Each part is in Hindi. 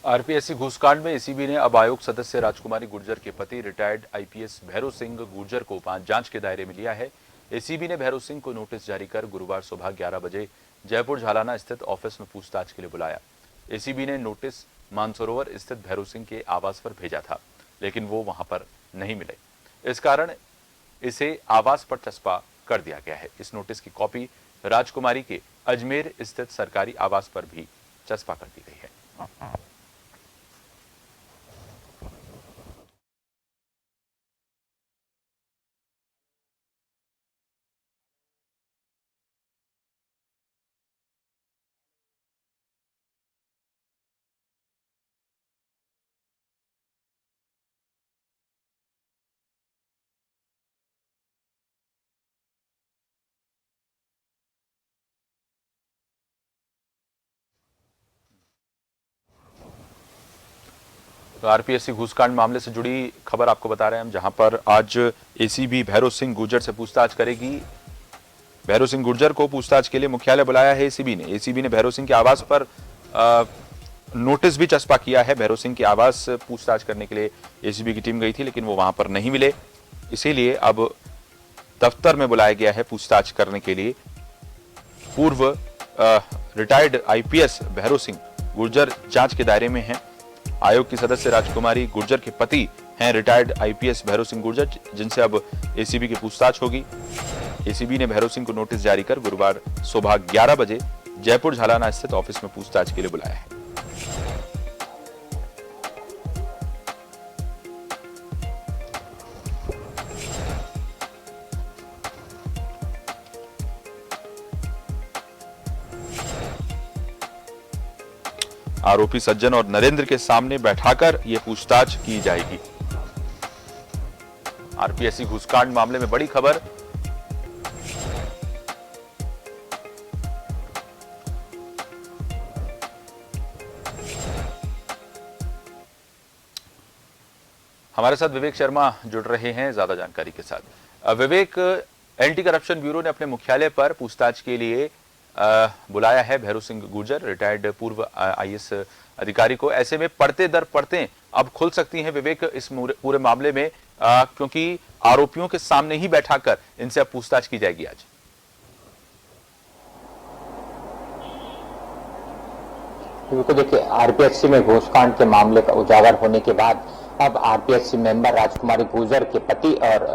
आरपीएससी घूसकांड में एसीबी ने अब आयोग सदस्य राजकुमारी गुर्जर के पति रिटायर्ड आईपीएस भैरव सिंह गुर्जर को जांच के दायरे में लिया है। एसीबी ने भैरव सिंह को नोटिस जारी कर गुरुवार सुबह 11 बजे जयपुर झालाना स्थित ऑफिस में पूछताछ के लिए बुलाया। एसीबी ने नोटिस मानसरोवर स्थित भैरव सिंह के आवास पर भेजा था, लेकिन वो वहां पर नहीं मिले। इस कारण इसे आवास पर चस्पा कर दिया गया है। इस नोटिस की कॉपी राजकुमारी के अजमेर स्थित सरकारी आवास पर भी चस्पा कर दी गई है। तो आरपीएससी घूसकांड मामले से जुड़ी खबर आपको बता रहे हैं हम, जहां पर आज एसीबी भैरव सिंह गुर्जर से पूछताछ करेगी। भैरव सिंह गुर्जर को पूछताछ के लिए मुख्यालय बुलाया है एसीबी ने। एसीबी ने भैरव सिंह के आवास पर नोटिस भी चस्पा किया है। भैरव सिंह के आवास पूछताछ करने के लिए एसीबी की टीम गई थी, लेकिन वो वहां पर नहीं मिले। इसीलिए अब दफ्तर में बुलाया गया है पूछताछ करने के लिए। पूर्व रिटायर्ड आईपीएस भैरव सिंह गुर्जर जांच के दायरे में हैं। आयोग की सदस्य राजकुमारी गुर्जर के पति हैं रिटायर्ड आईपीएस भैरव सिंह गुर्जर, जिनसे अब एसीबी की पूछताछ होगी। एसीबी ने भैरव सिंह को नोटिस जारी कर गुरुवार सुबह 11 बजे जयपुर झालाना स्थित ऑफिस में पूछताछ के लिए बुलाया है। आरोपी सज्जन और नरेंद्र के सामने बैठाकर यह पूछताछ की जाएगी। आरपीएससी घूसकांड मामले में बड़ी खबर। हमारे साथ विवेक शर्मा जुड़ रहे हैं ज्यादा जानकारी के साथ। विवेक, एंटी करप्शन ब्यूरो ने अपने मुख्यालय पर पूछताछ के लिए बुलाया है भैरव सिंह गुर्जर, रिटायर्ड पूर्व आईएएस अधिकारी को। ऐसे में पड़ते दर पड़ते अब खुल सकती हैं विवेक इस पूरे मामले में, क्योंकि आरोपियों के सामने ही बैठाकर इनसे अब पूछताछ की जाएगी आज। बिल्कुल, देखिए, आरपीएससी में घूसकांड के मामले का उजागर होने के बाद अब आरपीएससी मेंबर राजकुमारी गुर्जर के पति और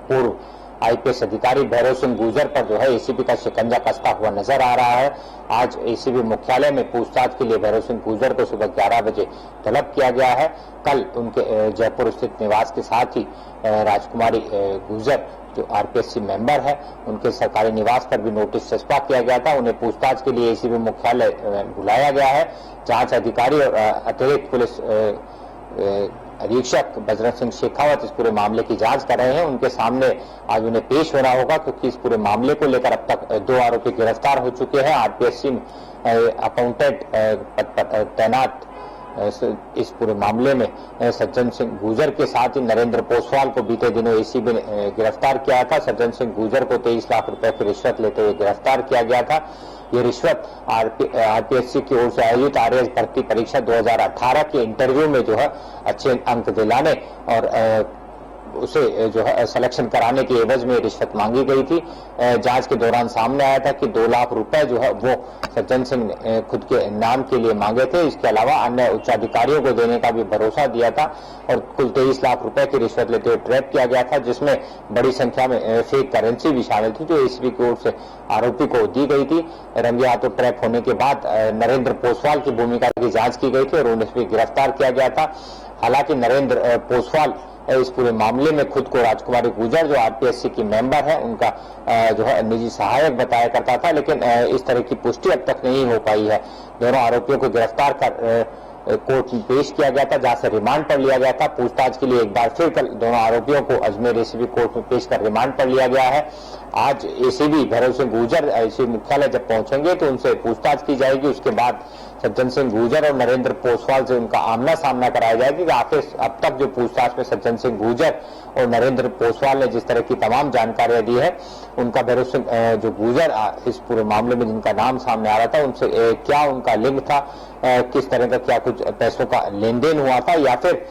पूर्व आईपीएस अधिकारी भैरव सिंह गुर्जर पर जो है एसीबी का शिकंजा कसता हुआ नजर आ रहा है। आज एसीबी मुख्यालय में पूछताछ के लिए भैरव सिंह गुर्जर को सुबह 11 बजे तलब किया गया है। कल उनके जयपुर स्थित निवास के साथ ही राजकुमारी गुर्जर जो आरपीएससी मेंबर है, उनके सरकारी निवास पर भी नोटिस चस्पा किया गया था। उन्हें पूछताछ के लिए एसीबी मुख्यालय बुलाया गया है। जांच अधिकारी और अतिरिक्त पुलिस अधीक्षक बजरंग सिंह शेखावत इस पूरे मामले की जांच कर रहे हैं। उनके सामने आज उन्हें पेश होना होगा, क्योंकि इस पूरे मामले को लेकर अब तक 2 आरोपी गिरफ्तार हो चुके हैं। आरपीएससी अकाउंटेंट पद पर तैनात इस पूरे मामले में सज्जन सिंह गुर्जर के साथ ही नरेंद्र पोसवाल को बीते दिनों एसीबी ने गिरफ्तार किया था। सज्जन सिंह गुर्जर को 23 लाख रुपए की रिश्वत लेते हुए गिरफ्तार किया गया था। ये रिश्वत आरपीएससी की ओर से आयोजित आरएएस भर्ती परीक्षा 2018 के इंटरव्यू में जो है अच्छे अंक दिलाने और उसे जो है सिलेक्शन कराने के एवज में रिश्वत मांगी गई थी। जांच के दौरान सामने आया था कि 2 लाख रुपए जो है वो सज्जन सिंह ने खुद के नाम के लिए मांगे थे। इसके अलावा अन्य उच्चाधिकारियों को देने का भी भरोसा दिया था और कुल 23 लाख रुपए की रिश्वत लेते हुए ट्रैप किया गया था, जिसमें बड़ी संख्या में फेक करेंसी भी शामिल थी, जो एसीबी की ओर से आरोपी को दी गई थी। रंगे हाथों ट्रैप होने के बाद नरेंद्र पोसवाल की भूमिका की जांच की गई थी और उन्हें भी गिरफ्तार किया गया था। हालांकि नरेंद्र पोसवाल इस पूरे मामले में खुद को राजकुमारी गुर्जर जो आरपीएससी की मेंबर है उनका जो है निजी सहायक बताया करता था, लेकिन इस तरह की पुष्टि अब तक नहीं हो पाई है। दोनों आरोपियों को गिरफ्तार कर कोर्ट में पेश किया गया था, जहां से रिमांड पर लिया गया था। पूछताछ के लिए एक बार फिर कल दोनों आरोपियों को अजमेर एसीबी कोर्ट में पेश कर रिमांड पर लिया गया है। आज एसीबी भैरव सिंह गुर्जर एसीबी मुख्यालय जब पहुंचेंगे तो उनसे पूछताछ की जाएगी। उसके बाद सज्जन सिंह गुर्जर और नरेंद्र पोसवाल से उनका आमना सामना कराया जाएगा कि आखिर अब तक जो पूछताछ में सज्जन सिंह गुर्जर और नरेंद्र पोसवाल ने जिस तरह की तमाम जानकारियां दी है, उनका भैरव सिंह जो गुर्जर इस पूरे मामले में जिनका नाम सामने आ रहा था, उनसे क्या उनका लिंक था, किस तरह का क्या कुछ पैसों का लेन देन हुआ था, या फिर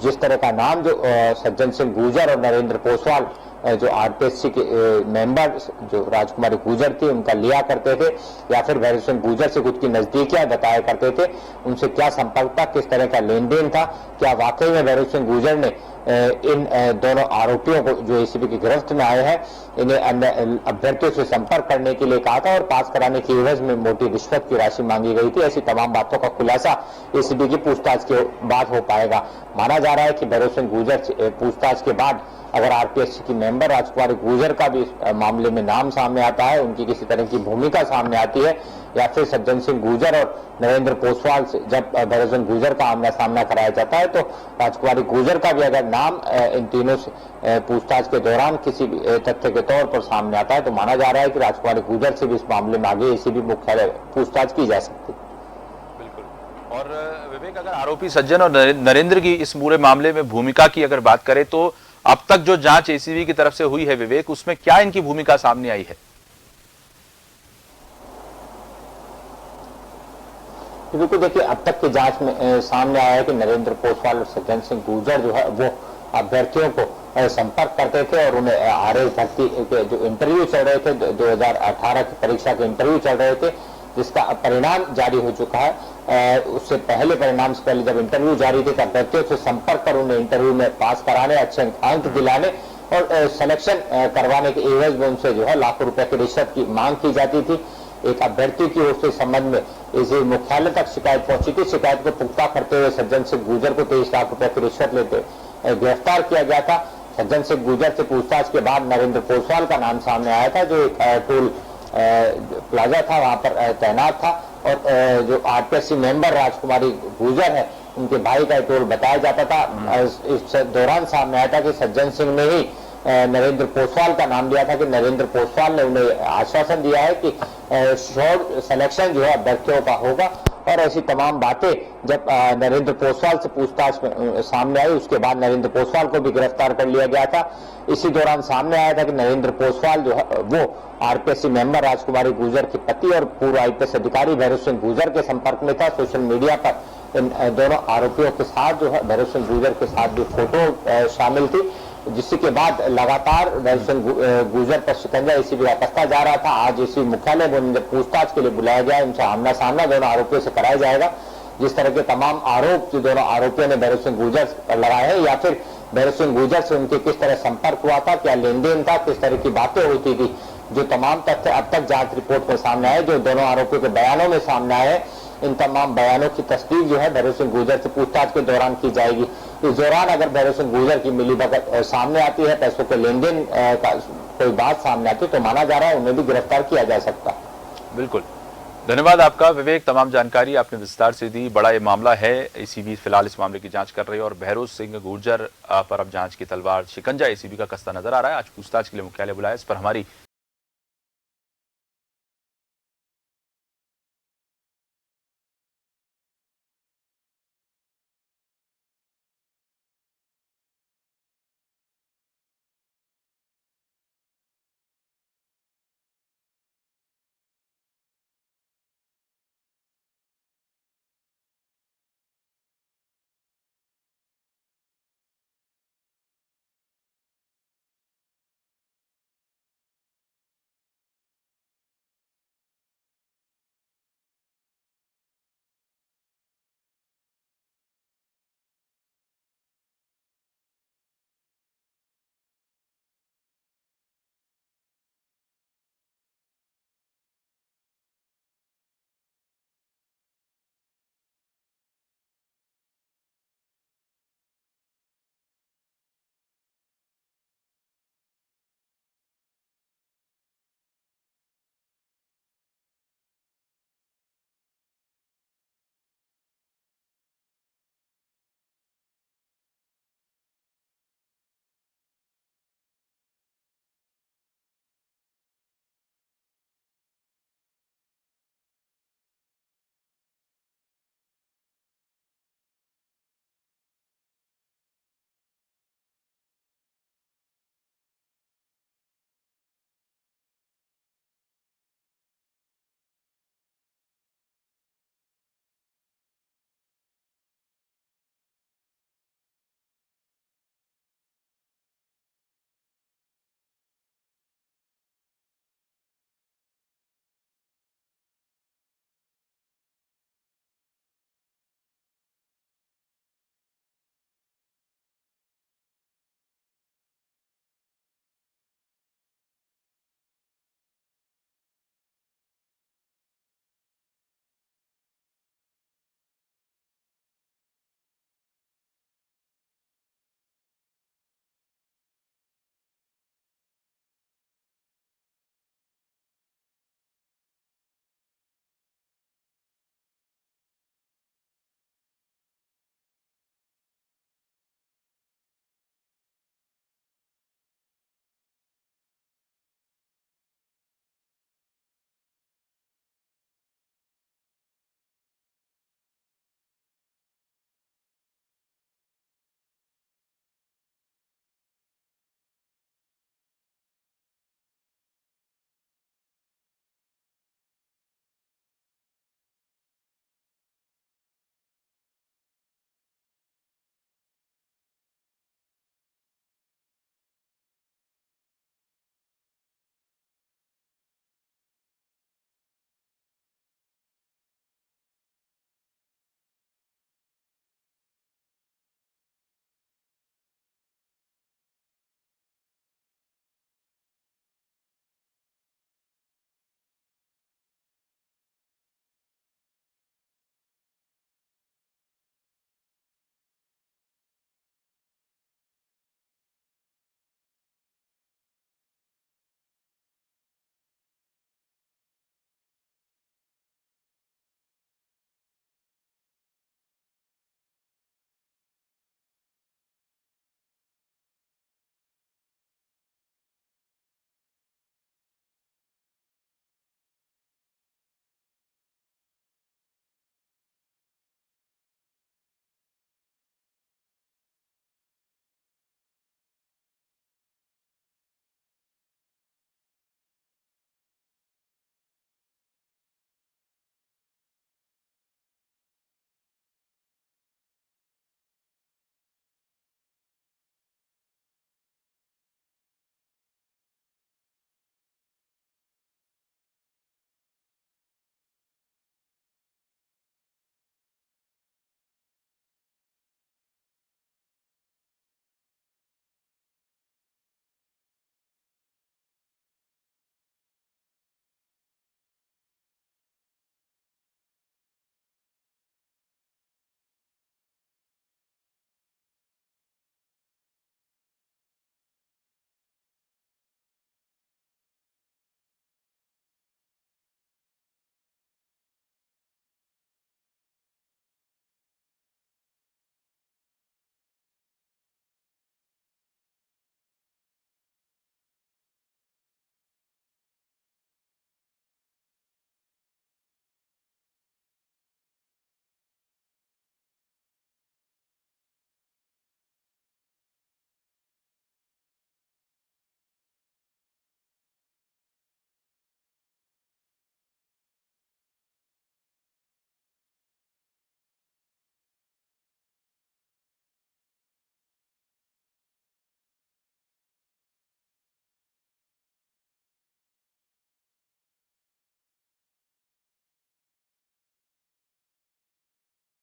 जिस तरह का नाम जो सज्जन सिंह गुर्जर और नरेंद्र पोसवाल जो आरपीएससी के मेंबर जो राजकुमारी गुर्जर थी उनका लिया करते थे, या फिर भैरव सिंह गुर्जर से खुद की नजदीकियां बताया करते थे, उनसे क्या संपर्क था, किस तरह का लेन देन था, क्या वाकई में भैरव सिंह गुर्जर ने इन दोनों आरोपियों को जो एसीबी की गिरफ्त में आए हैं, इन्हें अन्य अभ्यर्थियों से संपर्क करने के लिए कहा था और पास कराने की एवज में मोटी रिश्वत की राशि मांगी गई थी। ऐसी तमाम बातों का खुलासा एसीबी की पूछताछ के बाद हो पाएगा। माना जा रहा है कि भैरव सिंह गुर्जर से पूछताछ के बाद अगर आरपीएससी की मेंबर राजकुमारी गुर्जर का भी इस मामले में नाम सामने आता है, उनकी किसी तरह की भूमिका सामने आती है, या फिर सज्जन सिंह गुर्जर और नरेंद्र पोसवाल से जब भैरव सिंह गुर्जर का आमना सामना कराया जाता है, तो राजकुमारी गुर्जर का भी अगर नाम इन तीनों से पूछताछ के दौरान किसी भी तथ्य के तौर पर सामने आता है, तो माना जा रहा है कि राजकुमारी गुर्जर से भी इस मामले में आगे एसीबी मुख्यालय पूछताछ की जा सकती है। बिल्कुल। और विवेक, अगर आरोपी सज्जन और नरेंद्र की इस पूरे मामले में भूमिका की अगर बात करें, तो अब तक जो जांच एसीबी की तरफ से हुई है विवेक, उसमें क्या इनकी भूमिका सामने आई है? बिल्कुल, देखिए अब तक की जांच में सामने आया है कि नरेंद्र पोसवाल और सज्जन सिंह गुर्जर जो है वो अभ्यर्थियों को संपर्क करते थे और उन्हें आरएस भर्ती के जो इंटरव्यू चल रहे थे, 2018 की परीक्षा के इंटरव्यू चल रहे थे, जिसका परिणाम जारी हो चुका है। उससे पहले, परिणाम से पहले जब इंटरव्यू जारी थे, तो अभ्यर्थियों से संपर्क कर उन्हें इंटरव्यू में पास कराने, अच्छे अंक दिलाने और सिलेक्शन करवाने के एवज में उनसे जो है लाखों रुपए की रिश्वत की मांग की जाती थी। एक अभ्यर्थी की ओर से संबंध में इसी मुख्यालय तक शिकायत पहुंची थी। शिकायत को पुख्ता करते हुए सज्जन सिंह गुर्जर को 23 लाख रुपए की रिश्वत लेते गिरफ्तार किया गया था। सज्जन सिंह गुर्जर से पूछताछ के बाद नरेंद्र पोसवाल का नाम सामने आया था, जो एक टोल प्लाजा था वहां पर तैनात था, और जो आरपीएससी मेंबर राजकुमारी गुर्जर है, उनके भाई का टोल बताया जाता था। इस दौरान सामने आया था कि सज्जन सिंह ने ही नरेंद्र पोसवाल का नाम दिया था कि नरेंद्र पोसवाल ने उन्हें आश्वासन दिया है कि शॉर्ट सिलेक्शन जो है अभ्यर्थियों का होगा, और ऐसी तमाम बातें जब नरेंद्र पोसवाल से पूछताछ में सामने आई, उसके बाद नरेंद्र पोसवाल को भी गिरफ्तार कर लिया गया था। इसी दौरान सामने आया था कि नरेंद्र पोसवाल जो है वो आरपीएससी मेंबर राजकुमारी गुर्जर के पति और पूर्व आईपीएस अधिकारी भैरव सिंह गुर्जर के संपर्क में था। सोशल मीडिया पर इन दोनों आरोपियों के साथ जो है भैरव सिंह गुर्जर के साथ भी फोटो शामिल थी, जिसके बाद लगातार भैरव सिंह गुर्जर पर शिकंजा एसीबी का कसता जा रहा था। आज एसीबी मुख्यालय में पूछताछ के लिए बुलाया गया, उनसे आमना सामना दोनों आरोपियों से कराया जाएगा। जिस तरह के तमाम आरोप जो दोनों आरोपियों ने भैरव सिंह गुर्जर पर लगाए हैं, या फिर भैरव सिंह गुर्जर से उनके किस तरह संपर्क हुआ था, क्या लेन देन था, किस तरह की बातें होती थी, जो तमाम तथ्य अब तक जांच रिपोर्ट में सामने आए, जो दोनों आरोपियों के बयानों में सामने आए, इन तमाम बयानों की तस्दीक जो है भैरव सिंह गुर्जर से पूछताछ के दौरान की जाएगी। इस दौरान अगर भैरव सिंह गुर्जर की मिलीभगत सामने आती है, पैसों के लेन देन का कोई बात सामने आती है, तो माना जा रहा है उन्हें भी गिरफ्तार किया जा सकता है। बिल्कुल, धन्यवाद आपका विवेक, तमाम जानकारी आपने विस्तार से दी। बड़ा ये मामला है, एसीबी फिलहाल इस मामले की जांच कर रही है और भैरव सिंह गुर्जर पर अब जांच की तलवार, शिकंजा एसीबी का कसता नजर आ रहा है। आज पूछताछ के लिए मुख्यालय बुलाया, इस पर हमारी